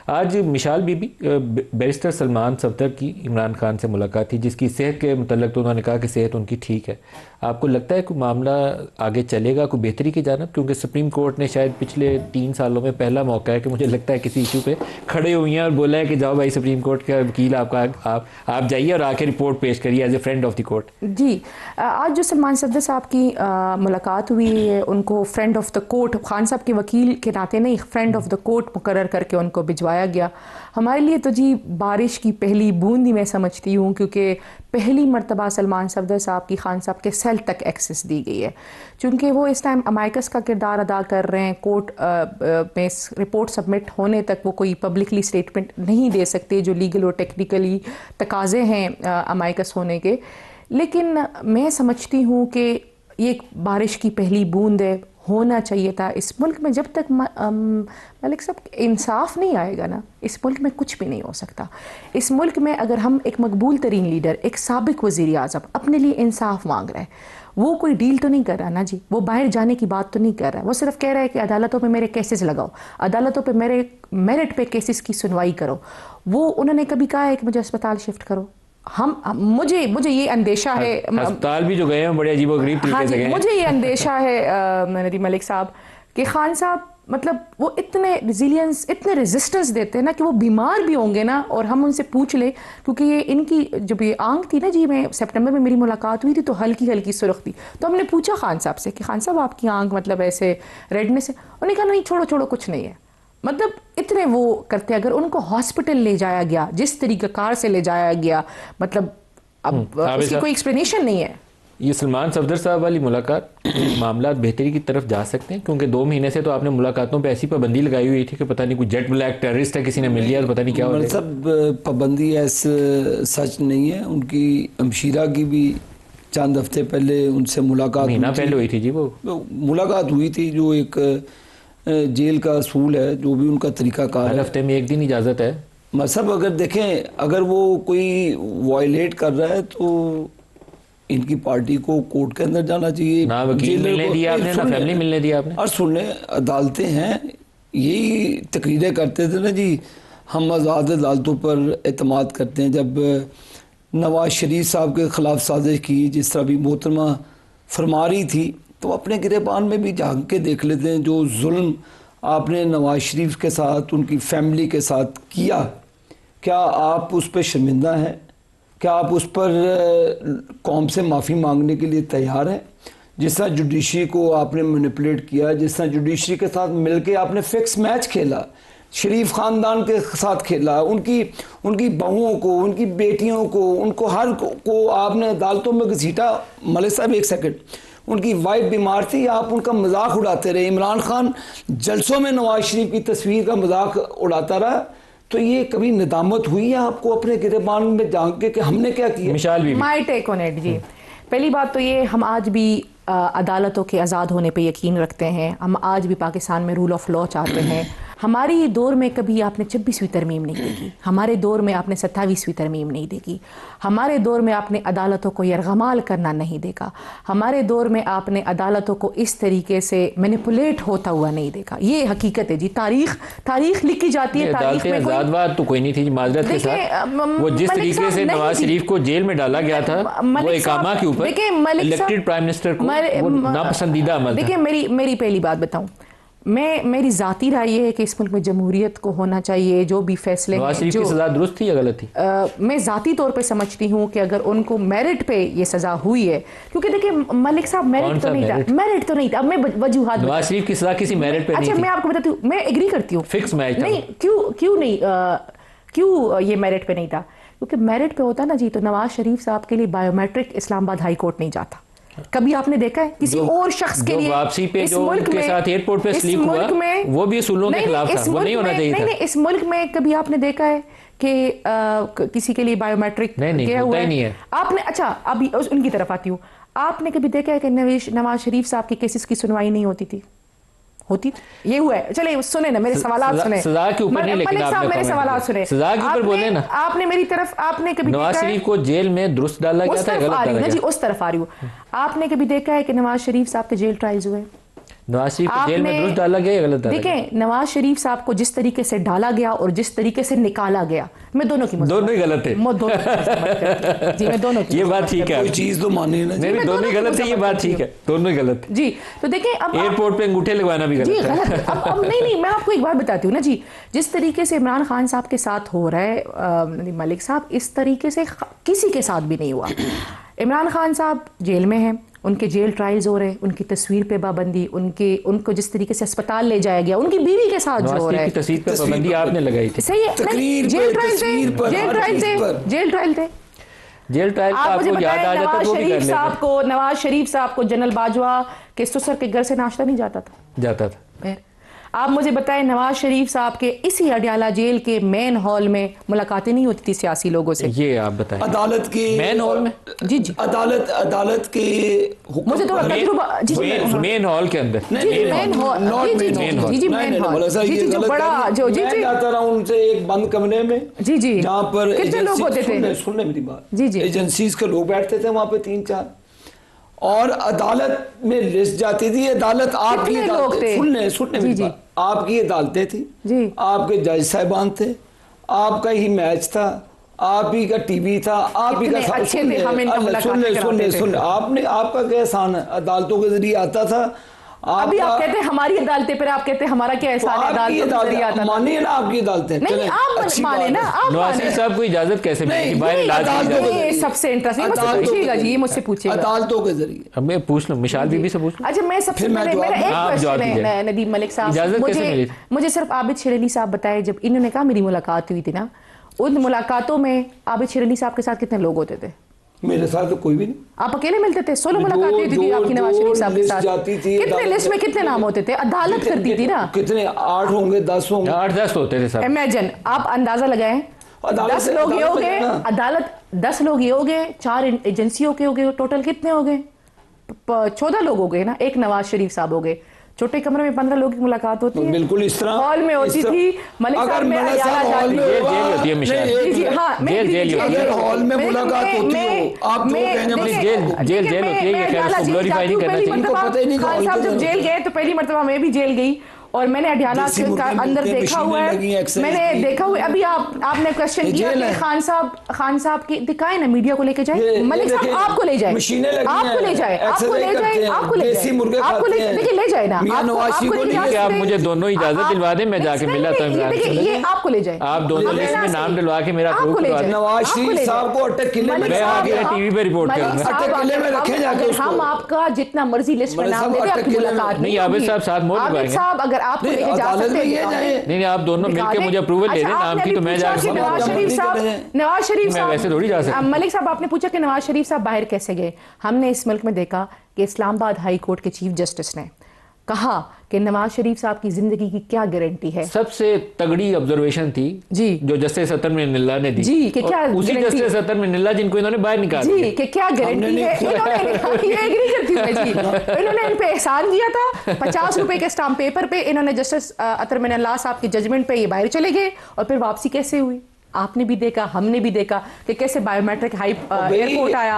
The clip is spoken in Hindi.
आज मिशाल बीबी बैरिस्टर सलमान सफदर की इमरान खान से मुलाकात थी, जिसकी सेहत के मतलब तो उन्होंने कहा कि सेहत उनकी ठीक है। आपको लगता है कोई मामला आगे चलेगा, कोई बेहतरी की जानब? क्योंकि सुप्रीम कोर्ट ने शायद पिछले 3 सालों में पहला मौका है कि मुझे लगता है किसी इशू पे खड़े हुई हैं और बोला है कि जाओ भाई सुप्रीम कोर्ट का वकील आपका, आप जाइए और आके रिपोर्ट पेश करिए as a friend of the court. जी, आज जो सलमान सफदर साहब की मुलाकात हुई है, उनको friend of the court, Khan साहब के वकील के नाते नहीं, फ्रेंड ऑफ द कोर्ट मुकर्रर करके उनको भिजवाया गया। हमारे लिए तो जी बारिश की पहली बूंद ही मैं समझती हूँ, क्योंकि पहली मरतबा सलमान सफदर साहब की खान साहब के सेल तक एक्सेस दी गई है। चूँकि वो इस टाइम अमाइकस का किरदार अदा कर रहे हैं, कोर्ट में रिपोर्ट सबमिट होने तक वो कोई पब्लिकली स्टेटमेंट नहीं दे सकते, जो लीगल और टेक्निकली तकाजे हैं अमाइकस होने के। लेकिन मैं समझती हूँ कि ये एक बारिश की पहली बूंद है, होना चाहिए था इस मुल्क में। जब तक मलिक साहब इंसाफ नहीं आएगा ना, इस मुल्क में कुछ भी नहीं हो सकता। इस मुल्क में अगर हम एक मकबूल तरीन लीडर, एक साबिक वज़ीर आज़म अपने लिए इंसाफ मांग रहा है, वो कोई डील तो नहीं कर रहा ना जी, वो बाहर जाने की बात तो नहीं कर रहा है। वो सिर्फ कह रहा है कि अदालतों पे मेरे केसेस लगाओ, अदालतों पे मेरे मेरिट पे केसेस की सुनवाई करो। वो उन्होंने कभी कहा है कि मुझे अस्पताल शिफ्ट करो? मुझे ये अंदेशा है, अस्पताल भी जो गए हैं बड़े अजीबोगरीब तरीके से गए हैं। मुझे ये अंदेशा है नदी मलिक साहब कि खान साहब मतलब वो इतने रिजिलियंस, इतने रेजिस्टेंस देते हैं ना कि वो बीमार भी होंगे ना और हम उनसे पूछ लें, क्योंकि ये इनकी जब ये आंख थी ना जी, मैं सितंबर में मेरी मुलाकात हुई थी तो हल्की हल्की सुर्ख थी, तो हमने पूछा खान साहब से कि खान साहब आपकी आंख मतलब ऐसे रेडनेस है? उन्होंने कहा नहीं छोड़ो छोड़ो कुछ नहीं है। मतलब इतने वो करते, अगर उनको हॉस्पिटल ले जाया गया, जिस तरीके कार से ले जाया गया, मतलब अब उसकी कोई एक्सप्लेनेशन नहीं है। ये सलमान सफदर साहब वाली मुलाकात मामला बेहतरी की तरफ जा सकते हैं, क्योंकि 2 महीने से तो आपने मुलाकातों पे ऐसी पाबंदी लगाई हुई थी कि पता नहीं कोई जेट ब्लैक टेररिस्ट है, किसी ने मिल लिया तो पता नहीं क्या हो गया। सब पाबंदी ऐसे सच नहीं है। उनकी हमशीरा की भी चंद हफ्ते पहले उनसे मुलाकात महीना पहले हुई थी जी, वो मुलाकात हुई थी, जो एक जेल का असूल है, जो भी उनका तरीकाकार है। हफ्ते में 1 दिन इजाज़त है। मतलब अगर देखें, अगर वो कोई वायलेट कर रहा है तो इनकी पार्टी को कोर्ट के अंदर जाना चाहिए। ना वकील मिलने दिया आपने, ना फैमिली मिलने दिया आपने। और सुनने अदालतें हैं, यही तकरीरें करते थे ना जी, हम आज़ाद अदालतों पर एतमाद करते हैं। जब नवाज शरीफ साहब के ख़िलाफ़ साजिश की, जिस तरह भी मोहतरमा फरमा रही थी, तो अपने गिरेबान में भी झांक के देख लेते हैं। जो जुल्म आपने नवाज शरीफ के साथ, उनकी फैमिली के साथ किया, क्या आप उस पर शर्मिंदा हैं? क्या आप उस पर कौम से माफ़ी मांगने के लिए तैयार हैं? जिस तरह जुडिशरी को आपने मैनिपुलेट किया, जिस तरह जुडिशरी के साथ मिलके आपने फिक्स मैच खेला, शरीफ ख़ानदान के साथ खेला, उनकी बहुओं को, उनकी बेटियों को, उनको हर को आपने अदालतों में घसीटा। मलिक साहब एक सेकंड, उनकी वाइफ बीमार थी, आप उनका मजाक उड़ाते रहे। इमरान खान जलसों में नवाज शरीफ की तस्वीर का मजाक उड़ाता रहा। तो ये कभी निदामत हुई है आपको अपने गिरेबान में जान के कि हमने क्या किया? मिशाल भी माय टेक ऑन इट जी। पहली बात तो ये, हम आज भी अदालतों के आज़ाद होने पे यकीन रखते हैं। हम आज भी पाकिस्तान में रूल ऑफ लॉ चाहते हैं। हमारी दौर में कभी आपने 26वीं तरमीम नहीं देखी, हमारे दौर में आपने 27वीं तरमीम नहीं देखी, हमारे दौर में आपने अदालतों को यरगमाल करना नहीं देखा, हमारे दौर में आपने अदालतों को इस तरीके से मैनिपुलेट होता हुआ नहीं देखा। ये हकीकत है जी, तारीख लिखी जाती है। तारीख में आज़ाद तो कोई नहीं थी माजरत के साथ। वो जिस तरीके से नवाज शरीफ को जेल में डाला गया था, वो इकामा के ऊपर इलेक्टेड प्राइम मिनिस्टर को नापसंदीदा अमल। देखिए मेरी पहली बात बताऊं, मेरी ज़ाती राय ये है कि इस मुल्क में जमहूरियत को होना चाहिए। जो भी फैसले नवाज शरीफ की सज़ा दुरुस्त थी या गलत थी? मैं ज़ाती तौर पे समझती हूँ कि अगर उनको मेरिट पे ये सज़ा हुई है, क्योंकि देखिए मलिक साहब मेरिट तो नहीं था। अब मैं वजूहात, नवाज शरीफ की सज़ा किसी मेरिट पे नहीं थी। अच्छा मैं आपको बताती हूँ, मैं एग्री करती हूँ, फिक्स मैच नहीं। क्यों ये मेरिट पे नहीं था? क्योंकि मेरिट पे होता ना जी, तो नवाज शरीफ साहब के लिए बायोमेट्रिक इस्लामाबाद हाई कोर्ट नहीं जाता। कभी आपने देखा है किसी और शख्स के लिए? वापसी पे जो उनके साथ एयरपोर्ट पे स्लीप हुआ, वो भी असूलों के खिलाफ था, वो नहीं होना चाहिए था। नहीं, इस मुल्क में कभी आपने देखा है कि किसी के लिए बायोमेट्रिक गया हुआ है? आपने, अच्छा अभी उनकी तरफ आती हूँ, आपने कभी देखा है कि नवाज शरीफ साहब के केसेस की सुनवाई नहीं होती थी? होती, ये हुआ है। चले सुने ना मेरे सवाल सुने, सजा के ऊपर नहीं, लेकिन आपने मेरे सवाल सुने, सजा के ऊपर बोले ना। आपने मेरी तरफ, आपने कभी नवाज शरीफ को जेल में दुरुस्त डाला गया था, गलत डाला गया? जी उस तरफ आ रही हूँ। आपने कभी देखा है कि नवाज शरीफ साहब के जेल ट्रायल्स हुए? नवाज शरीफ को जेल में दुरुस्त डाला गया या गलत डाला गया? देखें, नवाज शरीफ साहब को जिस तरीके से डाला गया और जिस तरीके से निकाला गया, मैं दोनों की दोनों ही गलत है। मैं दोनों जी, मैं दोनों की ये बात ठीक है, कोई चीज तो माने ना। नहीं दोनों ही गलत है, ये बात ठीक है, दोनों ही गलत है जी। तो देखें, अब एयरपोर्ट पे अंगूठे लगवाना भी जी गलत है। गलत। अब नहीं, मैं आपको एक बात बताती हूँ ना जी, जिस तरीके से इमरान खान साहब के साथ हो रहा है नदीम मलिक साहब, इस तरीके से किसी के साथ भी नहीं हुआ। इमरान खान साहब जेल में हैं, उनके जेल ट्रायल्स हो रहे हैं, उनकी तस्वीर पे पाबंदी, उनको जिस तरीके से अस्पताल ले जाया गया, उनकी बीवी के साथ जो हो रहा है, तस्वीर पे पाबंदी आपने लगाई थी। सही है, जेल ट्रायल थे, जेल ट्रायल थे, जेल ट्रायल थे। जेल ट्रायल का आप मुझे आपको याद आ बताएं, जाता तो भी कर लेते। नवाज शरीफ साहब को जनरल बाजवा के ससुर के घर से नाश्ता नहीं जाता था। फिर आप मुझे बताएं, नवाज शरीफ साहब के इसी अडियाला जेल के मेन हॉल में मुलाकातें नहीं होती थी सियासी लोगों से? ये आप बताएं। अदालत के मेन हॉल में? जी जी, अदालत के हुक्म मुझे थोड़ा तजुर्बा जी मेन हॉल के अंदर मेन हॉल जी मेन हॉल जी जो बड़ा जो जी जी जाता रहा उनसे एक बंद कमरे में जी जी, जहाँ पर कितने लोग होते थे? सुनने मेरी बात जी जी, एजेंसीज के लोग बैठते थे वहाँ पे 3-4, और अदालत में लिस्ट जाती थी। अदालत आपकी सुनने मेरी बात, आपकी अदालतें थी जी, आपके जज साहिबान थे, आपका ही मैच था, आप ही का टीवी था, आप ही का सब सुनने आपने, आपका क्या एहसान है? अदालतों के जरिए आता था। अभी आप कहते हैं हमारी अदालतें, फिर आप कहते हैं हमारा क्या एहसान है? अदालतें मानिए ना, आपकी अदालतें नहीं, आप माने ना, आप नवाज शरीफ साहब को इजाजत कैसे मिली? सबसे इंटरेस्टिंग मुझसे पूछिएगा जी, मुझसे पूछिएगा अदालतों के जरिए। अब मैं पूछ लूं, मिसाल बीबी से पूछ लूं। अच्छा, मैं सबसे पहले मेरा एक क्वेश्चन है नदीम मलिक साहब, मुझे सिर्फ आबिद शेर अली साहब बताए, जब इन्होंने कहा मेरी मुलाकात हुई थी ना, उन मुलाकातों में आबिद शेर अली साहब के साथ कितने लोग होते थे? मेरे साथ तो कोई भी नहीं। आप अकेले मिलते थे? 16 मुलाकातें होती थी आपकी नवाज शरीफ साहब के साथ? कितने लिस्ट में कितने नाम होते थे? अदालत करती थी ना, कितने 8 होंगे 10 होंगे, 8-10 होते थे सब। इमेजिन, आप अंदाजा लगाएं, 10 लोग ये हो गए, अदालत 10 लोग ये हो गए, 4 एजेंसियों के हो गए, टोटल कितने हो गए? 14 लोग हो गए ना, एक नवाज शरीफ साहब हो गए। छोटे कमरे में 15 लोगों की मुलाकात होती है, बिल्कुल इस तरह हॉल में होती थी। मलिक साहब में जेल होती है मिशाल, अगर हॉल में मुलाकात होती हो, आप जो कहेंगे जेल होती है, ये खैर उसको ग्लोरीफाई नहीं करना चाहिए। इनको पता ही नहीं। खान साहब जब जेल गए तो पहली मर्तबा मैं भी जेल गई, और मैंने अडियाला के अंदर देखा हुआ है, मैंने देखा हुआ है। अभी आपने क्वेश्चन किया कि खान साहब की दिखाए ना, मीडिया को लेके जाए, मलिक साहब आपको ले जाए, आपको ले जाए, आपको ले जाए, आपको ले जाए, आपको ले देखिए, ले जाए ना, आप मुझे दोनों इजाजत दिलवा दें, मैं जाके मिला तो ये आपको ले जाए, आप दोनों लिस्ट में नाम डलवा के मेरा नवाज शरीफ साहब को अटक किले में टीवी पे रिपोर्ट करूंगा। हम आपका जितना मर्जी लिस्ट में नाम देते, आपकी मुलाकात नहीं। आबिद साहब साथ मोड़ आबिद साहब अगर आपको लेके जा सकते हैं, नहीं आप दोनों मिलके मुझे अप्रूवल दे दें नाम की, तो मैं जाके नवाज शरीफ साहब वैसे थोड़ी जा सकता। मलिक साहब आपने पूछा कि नवाज शरीफ साहब बाहर कैसे गए। हमने इस मुल्क में देखा कि इस्लामाबाद हाई कोर्ट के चीफ जस्टिस ने कहा कि नवाज शरीफ साहब की जिंदगी की क्या गारंटी है। सबसे तगड़ी ऑब्जर्वेशन थी जी जो जस्टिस अतर मिन्निल्लाह ने दी जी, कि क्या उसी जस्टिस अतर मिन्निल्लाह जिनको इन्होंने बाहर निकाला जी, कि क्या गारंटी है। इन्होंने इन पे एहसान किया था, 50 रुपए के स्टाम्प पेपर पे इन्होंने जस्टिस अतर मिन्निल्लाह साहब की जजमेंट पे ये बाहर चले गए, और फिर वापसी कैसे हुई आपने भी देखा, हमने भी देखा कि कैसे बायोमेट्रिक एयरपोर्ट आया।